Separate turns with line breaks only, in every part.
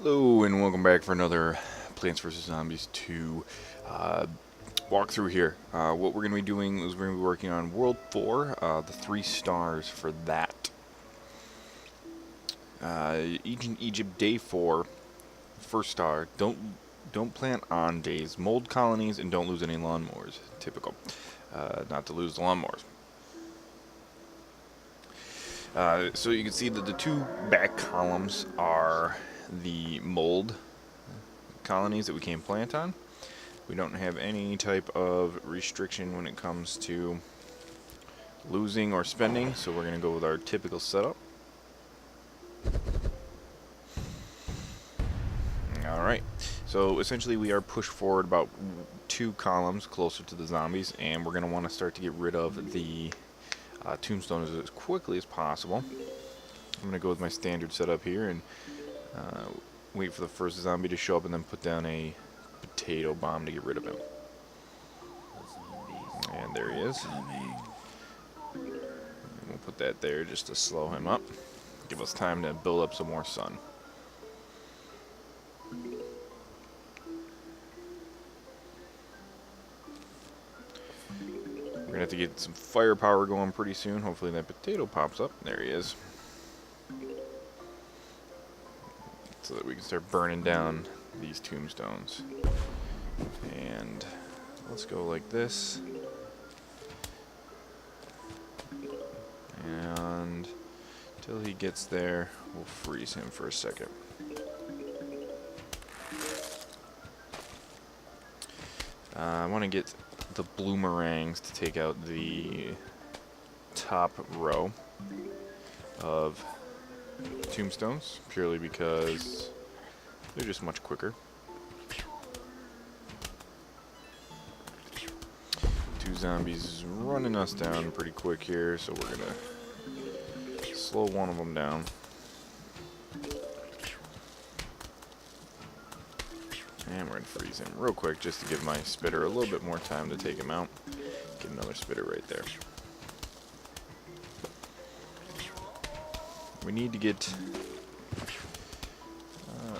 Hello and welcome back for another Plants vs. Zombies 2 walkthrough here. What we're going to be doing is we're going to be working on World 4, the 3 stars for that. Egypt Day 4, first star. Don't plant on days. Mold colonies and don't lose any lawnmowers. Typical. Not to lose the lawnmowers. So you can see that the two back columns are the mold colonies that we can plant on. We don't have any type of restriction when it comes to losing or spending, so we're going to go with our typical setup. Alright, so essentially we are pushed forward about 2 columns closer to the zombies, and we're going to want to start to get rid of the tombstones as quickly as possible. I'm going to go with my standard setup here and wait for the first zombie to show up and then put down a potato bomb to get rid of him. And there he is. And we'll put that there just to slow him up. Give us time to build up some more sun. We're going to have to get some firepower going pretty soon. Hopefully that potato pops up. There he is. So that we can start burning down these tombstones. And let's go like this. And until he gets there, we'll freeze him for a second. I want to get the bloomerangs to take out the top row of tombstones, purely because they're just much quicker. 2 zombies running us down pretty quick here, so we're gonna slow one of them down. And we're gonna freeze him real quick just to give my spitter a little bit more time to take him out. Get another spitter right there. We need to get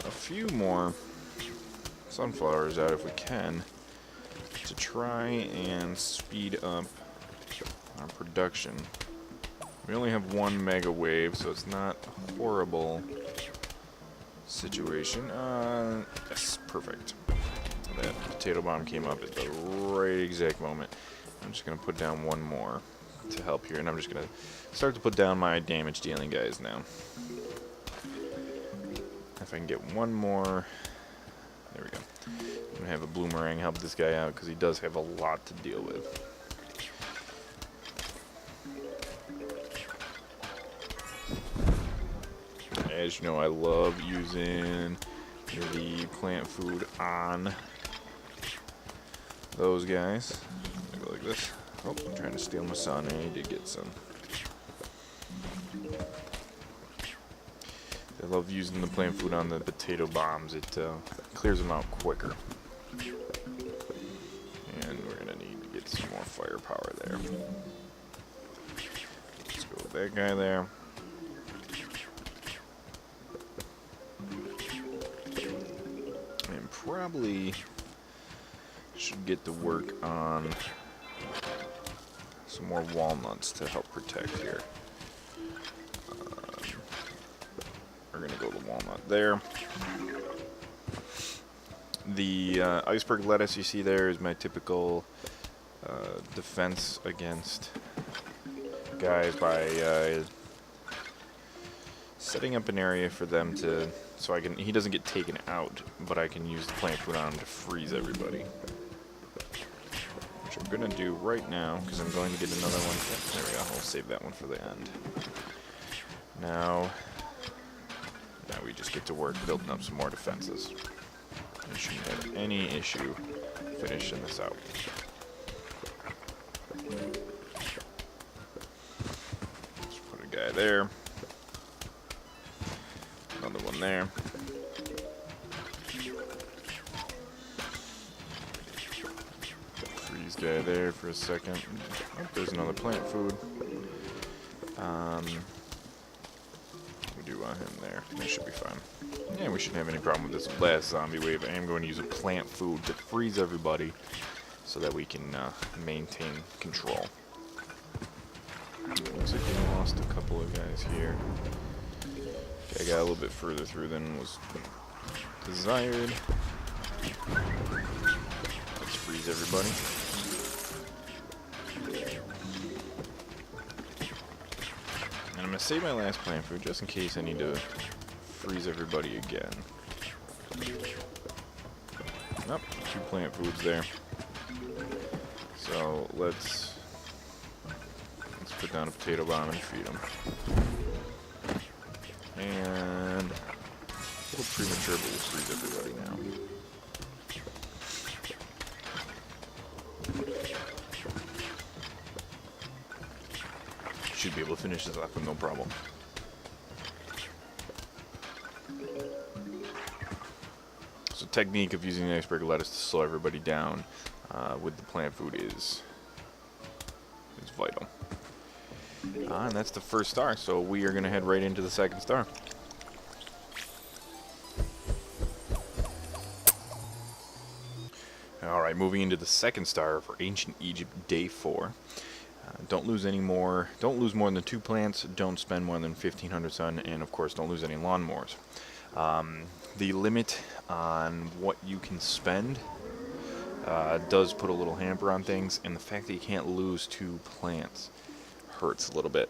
a few more sunflowers out if we can to try and speed up our production. We only have 1 mega wave, so it's not a horrible situation. Yes, perfect. That potato bomb came up at the right exact moment. I'm just going to put down 1 more to help here, and I'm just going to start to put down my damage dealing guys now. If I can get 1 more, there we go. I'm going to have a bloomerang help this guy out because he does have a lot to deal with. As you know, I love using the plant food on those guys. Go like this. Oh, I'm trying to steal my sun, and he did get some. I love using the plant food on the potato bombs. It clears them out quicker. And we're going to need to get some more firepower there. Let's go with that guy there. And probably should get to work on some more walnuts to help protect here. We're going to go with walnut there. The iceberg lettuce you see there is my typical defense against guys by setting up an area for them to, so he doesn't get taken out, but I can use the plant food on him to freeze everybody. Which I'm going to do right now, because I'm going to get another one. There we go, I'll save that one for the end. Now we just get to work building up some more defenses. We shouldn't have any issue finishing this out. Just put a guy there. Another one there. Freeze guy there for a second. Oh, there's another plant food. We do want him There, that should be fine. Yeah, we shouldn't have any problem with this last zombie wave. I am going to use a plant food to freeze everybody so that we can maintain control. Looks like we lost a couple of guys here. Okay, I got a little bit further through than was desired. Let's freeze everybody. And I'm going to save my last plant food just in case I need to freeze everybody again. Nope, 2 plant foods there. So let's put down a potato bomb and feed them. And a little premature, but we'll freeze everybody now. Should be able to finish this off with no problem. So technique of using the iceberg lettuce to slow everybody down with the plant food is vital. And that's the first star, so we are going to head right into the second star. Alright, moving into the second star for Ancient Egypt, Day 4. Don't lose more than 2 plants, don't spend more than 1,500 sun, and of course don't lose any lawnmowers. The limit on what you can spend does put a little hamper on things, and the fact that you can't lose 2 plants hurts a little bit.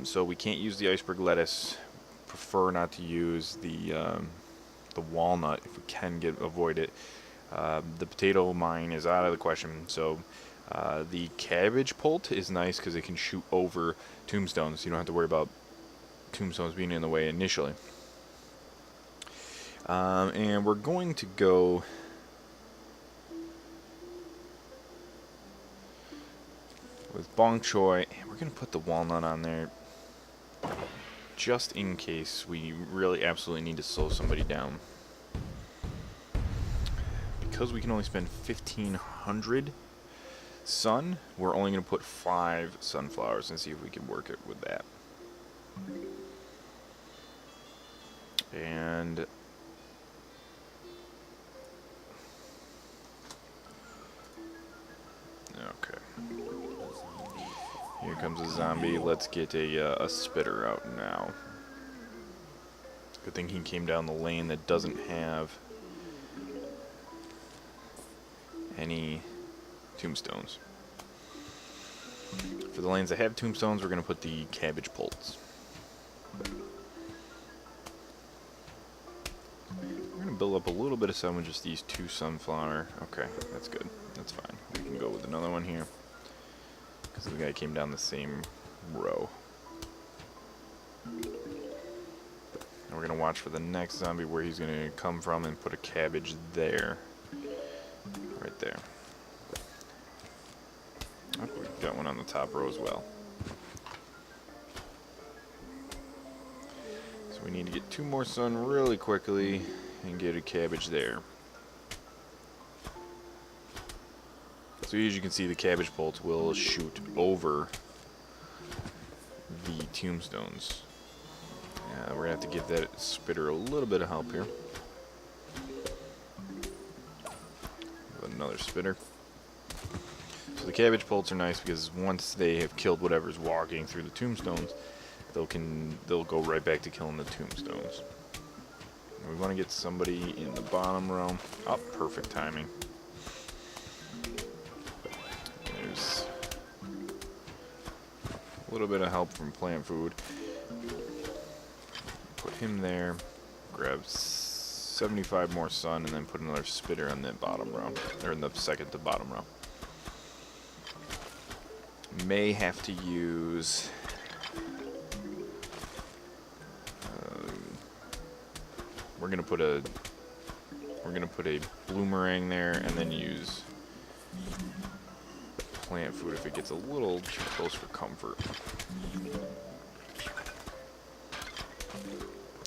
So we can't use the iceberg lettuce. Prefer not to use the walnut if we can avoid it. The potato mine is out of the question. So the cabbage pult is nice because it can shoot over tombstones. You don't have to worry about tombstones being in the way initially. And we're going to go with bong choy, and we're going to put the walnut on there just in case we really absolutely need to slow somebody down. Because we can only spend 1,500 sun, we're only going to put 5 sunflowers and see if we can work it with that. And okay. Here comes a zombie. Let's get a spitter out now. Good thing he came down the lane that doesn't have any tombstones. For the lanes that have tombstones, we're going to put the cabbage pults. We're going to build up a little bit of sun with just these 2 sunflower. Okay, that's good. That's fine. We can go with another one here, because the guy came down the same row. And we're going to watch for the next zombie where he's going to come from and put a cabbage there. Right there. Oh, we've got one on the top row as well. So we need to get 2 more sun really quickly and get a cabbage there. So as you can see, the cabbage bolts will shoot over the tombstones. We're going to have to give that spitter a little bit of help here. Another spitter. So the cabbage bolts are nice because once they have killed whatever's walking through the tombstones, they'll go right back to killing the tombstones. And we want to get somebody in the bottom row. Oh, perfect timing. There's a little bit of help from plant food. Put him there. Grab 75 more sun, and then put another spitter on the bottom row, or in the second to bottom row. May have to use we're gonna put a bloomerang there, and then use plant food if it gets a little too close for comfort.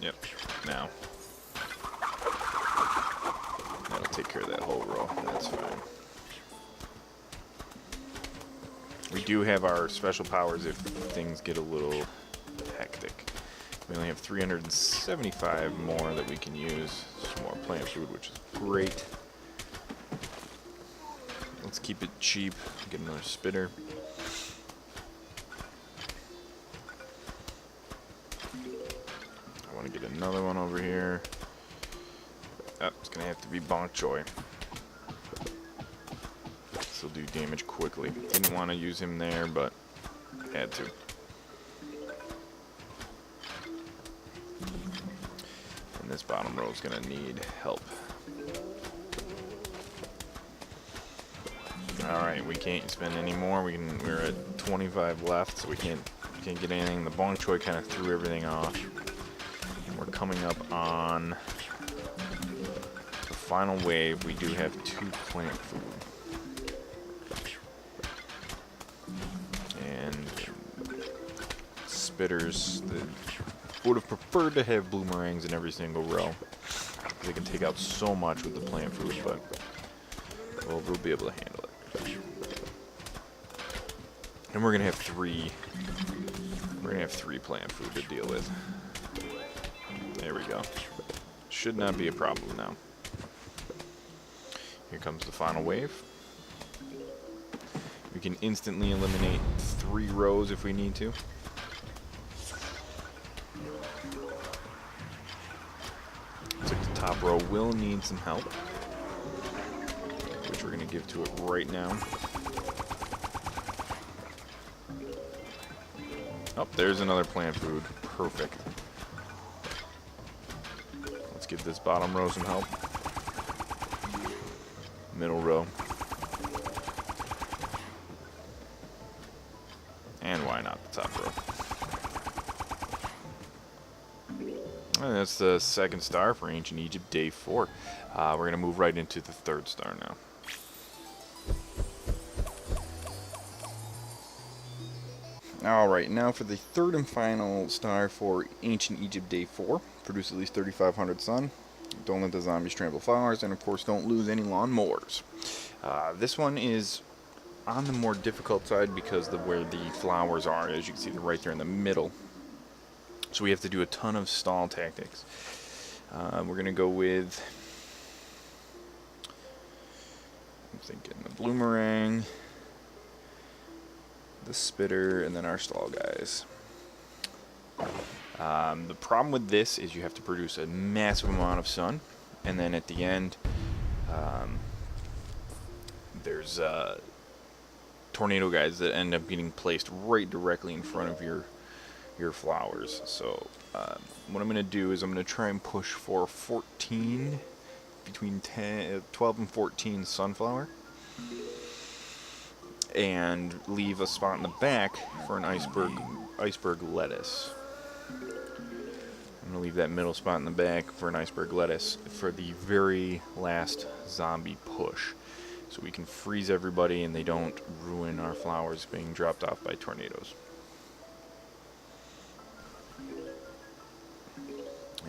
Yep, now. That'll take care of that whole row. That's fine. We do have our special powers if things get a little hectic. We only have 375 more that we can use. Some more plant food, which is great. Let's keep it cheap. Get another spitter. I want to get another one over here. Oh, it's going to have to be Bonk Choy. This will do damage quickly. Didn't want to use him there, but had to. And this bottom row is going to need help. Alright, we can't spend any more. We're at 25 left, so we can't get anything. The Bonk Choy kind of threw everything off. And we're coming up on the final wave. We do have 2 plant food. And spitters that would have preferred to have bloomerangs in every single row. They can take out so much with the plant food, but we'll be able to handle it. And we're gonna have 3 plant food to deal with. There we go. Should not be a problem now. Here comes the final wave. We can instantly eliminate 3 rows if we need to. Looks like the top row will need some help, which we're gonna give to it right now. Oh, there's another plant food. Perfect. Let's give this bottom row some help. Middle row. And why not the top row? And that's the 2nd star for Ancient Egypt, day 4. We're going to move right into the 3rd star now. Alright, now for the 3rd and final star for Ancient Egypt Day 4. Produce at least 3,500 sun. Don't let the zombies trample flowers, and of course don't lose any lawn mowers. This one is on the more difficult side because of where the flowers are. As you can see, they're right there in the middle. So we have to do a ton of stall tactics. We're going to go with, I'm thinking the bloomerang, the spitter, and then our stall guys. The problem with this is you have to produce a massive amount of sun, and then at the end there's tornado guys that end up getting placed right directly in front of your flowers. So what I'm going to do is I'm going to try and push for 14, between 12 and 14 sunflower, and leave a spot in the back for an iceberg lettuce. I'm going to leave that middle spot in the back for an iceberg lettuce for the very last zombie push, so we can freeze everybody and they don't ruin our flowers being dropped off by tornadoes.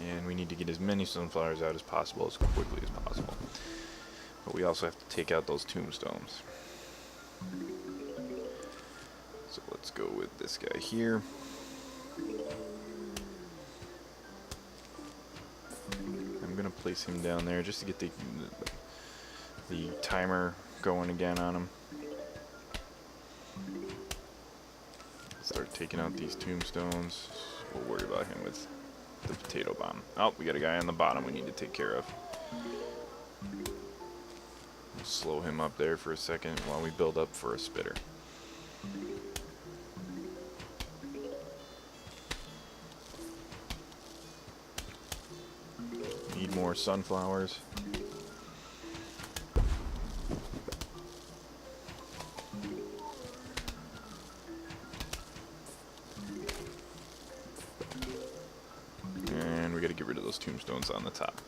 And we need to get as many sunflowers out as possible, as quickly as possible. But we also have to take out those tombstones. So let's go with this guy here. I'm going to place him down there just to get the timer going again on him. Start taking out these tombstones. We'll worry about him with the potato bomb. Oh, we got a guy on the bottom we need to take care of. We'll slow him up there for a second while we build up for a spitter. Need more sunflowers. And we got to get rid of those tombstones on the top.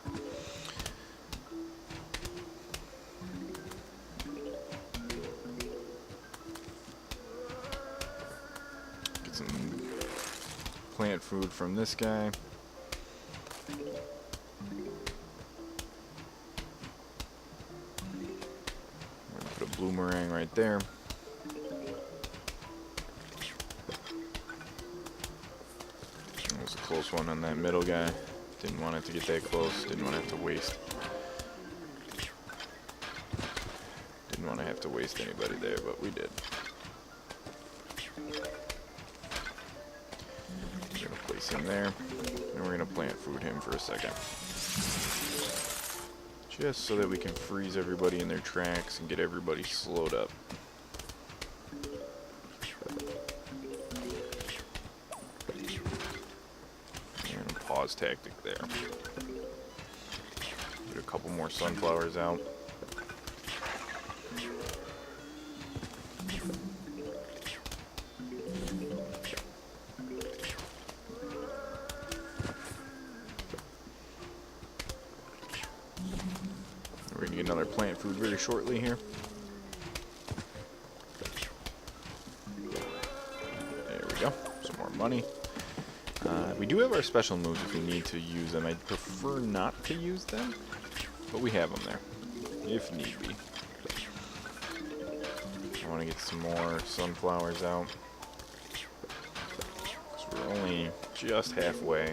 Get some plant food from this guy. Put a bloomerang right there. There's a close one on that middle guy. Didn't want it to get that close. Didn't want to have to waste. Didn't want to have to waste anybody there, but we did. We're going to place him there. And we're going to plant food him for a second. Just so that we can freeze everybody in their tracks and get everybody slowed up. And a pause tactic there. Get a couple more sunflowers out. We're going to get another plant food very shortly here. There we go. Some more money. We do have our special moves if we need to use them. I'd prefer not to use them, but we have them there, if need be. I want to get some more sunflowers out, because we're only just halfway.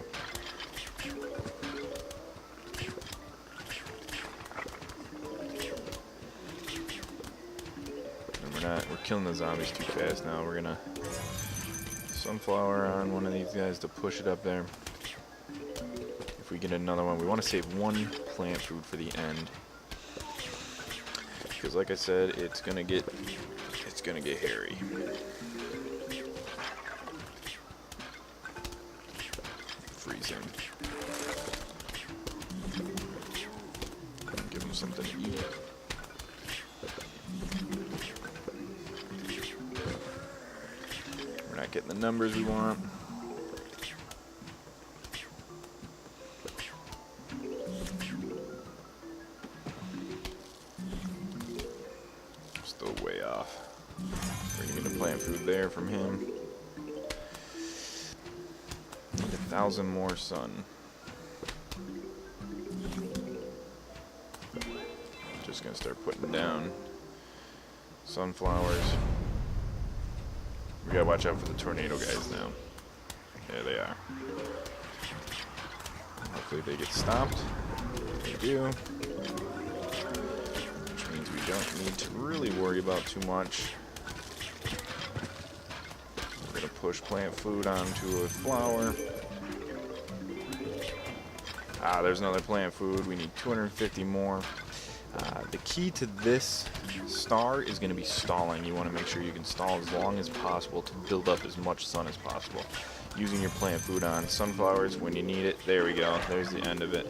We're killing the zombies too fast now. We're gonna sunflower on one of these guys to push it up there. If we get another one, we want to save one plant food for the end, because like I said, it's gonna get hairy. Freeze him. Give him something to eat. Not getting the numbers we want. Still way off. We're gonna get a plant food there from him. Like 1,000 more sun. Just gonna start putting down sunflowers. We gotta watch out for the tornado guys now. There they are. Hopefully they get stopped. They do. Which means we don't need to really worry about too much. We're gonna push plant food onto a flower. Ah, there's another plant food. We need 250 more. The key to this star is going to be stalling. You want to make sure you can stall as long as possible to build up as much sun as possible. Using your plant food on sunflowers when you need it. There we go. There's the end of it.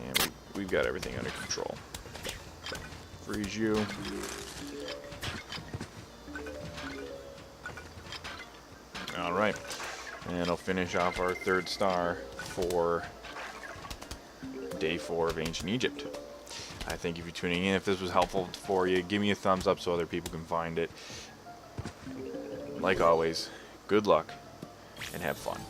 And we've got everything under control. Freeze you. Alright. And I'll finish off our third star for Day 4 of Ancient Egypt. I thank you for tuning in. If this was helpful for you, give me a thumbs up so other people can find it. Like always, good luck and have fun.